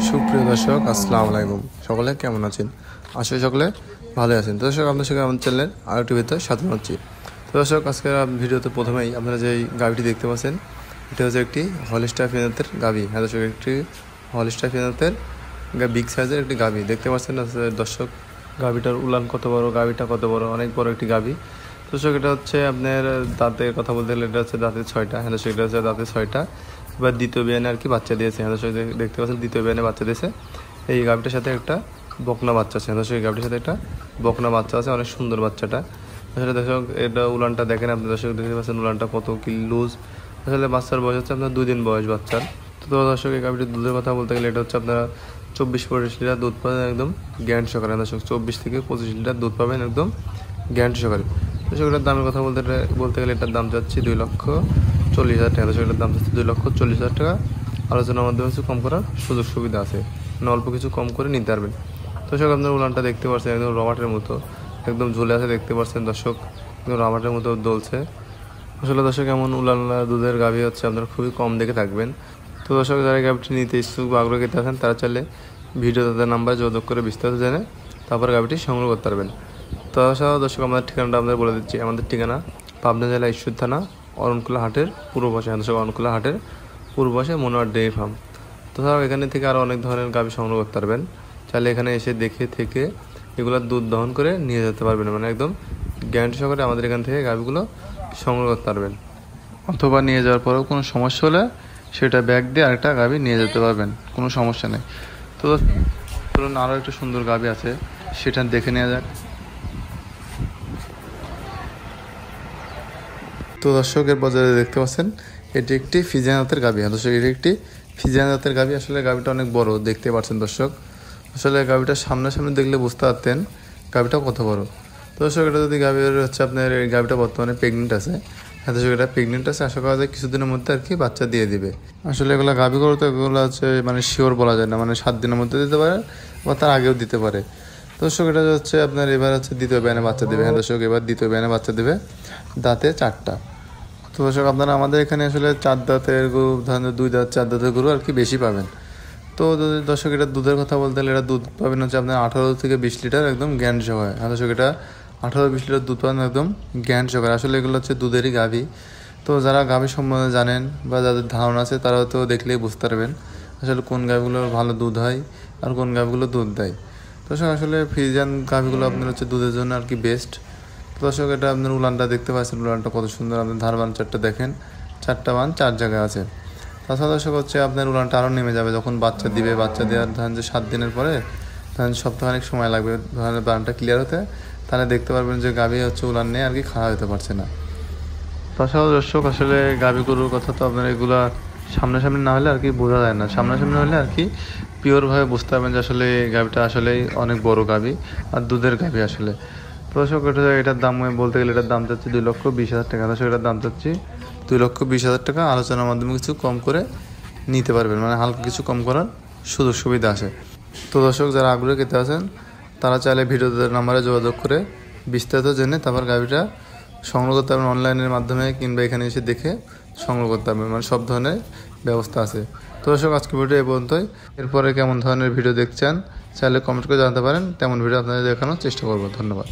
সুপ্রিয় দর্শক, আসসালামু আলাইকুম। সকলে কেমন আছেন? আসলে সকলে ভালো আছেন। তো দর্শক, আপনার সঙ্গে আমাদের চ্যানেলের আরেকটি ভিডিওতে সাথে হচ্ছি। তো দর্শক, আজকের ভিডিওতে প্রথমেই আপনারা যে গাভিটি দেখতে পাচ্ছেন, এটা হচ্ছে একটি হলিস্টাইন ফ্রিজিয়ানের গাভি। হ্যাঁ দর্শক, একটি হলিস্টাইন ফ্রিজিয়ানের বিগ সাইজের একটি গাভি দেখতে পাচ্ছেন দর্শক। গাভিটার উলান কত বড়, গাভিটা কত বড়, অনেক বড় একটি গাভি। দর্শক, এটা হচ্ছে আপনার দাঁতের কথা বলতে গেলে এটা হচ্ছে দাঁতের 6টা। হ্যাঁ দর্শক, এটা হচ্ছে দাঁতের 6টা। এবার দ্বিতীয় বিয়ানে আর কি বাচ্চা দিয়েছে। হ্যাঁ দর্শক, দেখতে পাচ্ছেন দ্বিতীয় বিয়ানে বাচ্চা দিয়েছে। এই গাভিটার সাথে একটা বকনা বাচ্চা আছে। হ্যাঁ দর্শক, এই গাভিটার সাথে একটা বকনা বাচ্চা আছে, অনেক সুন্দর বাচ্চাটা। আসলে দর্শক, এটা উলানটা দেখেন আপনি। দর্শক দেখতে পাচ্ছেন উলানটা কত কি লুজ। আসলে বাচ্চার বয়স হচ্ছে আপনার 2 দিন বয়স বাচ্চার। তো দর্শক, এই গাভিটির দুধের কথা বলতে গেলে এটা হচ্ছে আপনারা 24-25 লিটার দুধ পাবেন একদম গ্যারান্টি সহকারে। দর্শক, 24 থেকে 25 লিটার দুধ পাবেন একদম গ্যারান্টি সহকারে। দর্শক, এটার দামের কথা বলতে গেলে এটার দাম যাচ্ছে 2,40,000 টাকা। দর্শক, এটার দাম যাচ্ছে 2,40,000 টাকা। আলোচনার মাধ্যমে কিছু কম করার সুযোগ সুবিধা আছে, মানে অল্প কিছু কম করে নিতে পারবেন। দর্শক, আপনার উলানটা দেখতে পাচ্ছেন একদম রবার্টের মতো একদম ঝুলে আছে দেখতে পাচ্ছেন দর্শক, একদম রবার্টের মতো দলছে। আসলে দর্শক, এমন উলান দুধের গাভি হচ্ছে আপনারা খুবই কম দেখে থাকবেন। তো দর্শক, যারা গাভিটি নিতে ইচ্ছুক বা আগ্রহী আছেন তারা চাইলে ভিডিও তাদের নাম্বারে যোগাযোগ করে বিস্তারিত জেনে তারপর গাভিটি সংগ্রহ করতে পারবেন। তাছাড়াও দর্শক, আমাদের ঠিকানাটা আপনাদের বলে দিচ্ছি। আমাদের ঠিকানা পাবনা জেলা ঈশ্বর থানা অরণকুলা হাটের পূর্ব পাশে। দর্শক, অরণকুলা হাটের পূর্ব পাশে মনোয়ার ডেইরি ফার্ম। তাছাড়াও এখানে থেকে আরও অনেক ধরনের গাভি সংগ্রহ করতে পারবেন। চাইলে এখানে এসে দেখে থেকে এগুলোর দুধ দহন করে নিয়ে যেতে পারবেন, মানে একদম গ্যারান্টি সহকারে আমাদের এখান থেকে গাভিগুলো সংগ্রহ করতে পারবেন। অথবা নিয়ে যাওয়ার পরেও কোনো সমস্যা হলে সেটা ব্যাগ দিয়ে আরেকটা গাভি নিয়ে যেতে পারবেন, কোনো সমস্যা নেই। তো ধরুন আরও একটা সুন্দর গাভি আছে, সেটা দেখে নেওয়া যাক। তো দর্শক, এর বাজারে দেখতে পাচ্ছেন এটি একটি ফ্রিজিয়ান জাতের গাভি। দর্শক, এটি একটি ফ্রিজিয়ান জাতের গাভি। আসলে গাভিটা অনেক বড় দেখতে পাচ্ছেন দর্শক। আসলে গাভিটা সামনাসামনি দেখলে বুঝতে পারতেন গাভিটা কত বড়। তো দর্শক, এটা যদি গাভির হচ্ছে আপনার এই গাভিটা বর্তমানে প্রেগনেন্ট আছে। হ্যাঁ দর্শক, এটা প্রেগনেন্ট আছে, আশা করা যায় কিছুদিনের মধ্যে আর কি বাচ্চা দিয়ে দিবে। আসলে এগুলো গাভি গরু তো এগুলো হচ্ছে মানে শিওর বলা যায় না, মানে 7 দিনের মধ্যে দিতে পারে বা তার আগেও দিতে পারে। দর্শক, এটা হচ্ছে আপনার এবার হচ্ছে দ্বিতীয় বিয়ানে বাচ্চা দেবে। হ্যাঁ দর্শক, এবার দ্বিতীয় বিয়ানে বাচ্চা দেবে, দাঁতে 4টা। তো দর্শক, আপনারা আমাদের এখানে আসলে 4 দাঁতের গরু, ধরেন 2 দাঁত 4 দাঁতের গরু আর কি বেশি পাবেন। তো দর্শক, এটা দুধের কথা বলতে গেলে এটা দুধ পাবেন হচ্ছে আপনার 18 থেকে 20 লিটার একদম গ্যারান্টি সহকারে। হ্যাঁ দর্শক, এটা 18-20 লিটার দুধ পাবেন একদম গ্যারান্টি সহকারে। আসলে এগুলো হচ্ছে দুধেরই গাভি। তো যারা গাভি সম্বন্ধে জানেন বা যাদের ধারণা আছে তারা তো দেখলেই বুঝতে পারবেন আসলে কোন গাভিগুলোর ভালো দুধ হয় আর কোন গাভিগুলো দুধ দেয়। দর্শক, আসলে ফ্রিজিয়ান গাভিগুলো আপনার হচ্ছে দুধের জন্য আর কি বেস্ট। দর্শক, এটা আপনার উলানটা দেখতে পাচ্ছেন, উলানটা কত সুন্দর। আপনার ধারবান 4টা দেখেন, 4টা বান 4 জায়গায় আছে। তাছাড়া দর্শক হচ্ছে আপনার উলানটা আরও নেমে যাবে যখন বাচ্চা দিবে। বাচ্চা দেওয়ার ধরেন যে 7 দিনের পরে, ধরেন সপ্তাহখানেক সময় লাগবে ধরেন বানটা ক্লিয়ার হতে, তাহলে দেখতে পারবেন যে গাভি হচ্ছে উলান নিয়ে আর কি খাওয়া হতে পারছে না। তাছাড়াও দর্শক, আসলে গাভি গরুর কথা তো আপনার এগুলা সামনাসামনি না হলে আর কি বোঝা যায় না। সামনাসামনি হলে আর কি পিওরভাবে বুঝতে পারবেন যে আসলে গাভিটা আসলেই অনেক বড় গাভি আর দুধের গাভি আসলে। দর্শক, এটার দাম বলতে গেলে এটার দাম চাচ্ছি 2,20,000 টাকা। দর্শক, এটার দাম চাচ্ছি 2,20,000 টাকা। আলোচনার মাধ্যমে কিছু কম করে নিতে পারবেন, মানে হালকা কিছু কম করার সুযোগ সুবিধা আছে। তো দর্শক, যারা আগ্রহী খেতে আছেন তারা চাইলে ভিডিওতে নাম্বারে যোগাযোগ করে বিস্তারিত জেনে তারপর গাভিটা সংগ্রহ করতে পারবেন অনলাইনের মাধ্যমে, কিংবা এখানে এসে দেখে সংগ্রহ করতে পারবেন, মানে সব ধরনের ব্যবস্থা আছে। তো দর্শক, আজকে ভিডিও এই পর্যন্তই। এরপরে কেমন ধরনের ভিডিও দেখছেন চাইলে কমেন্ট করে জানাতে পারেন, তেমন ভিডিও আপনাদের দেখানোর চেষ্টা করব। ধন্যবাদ।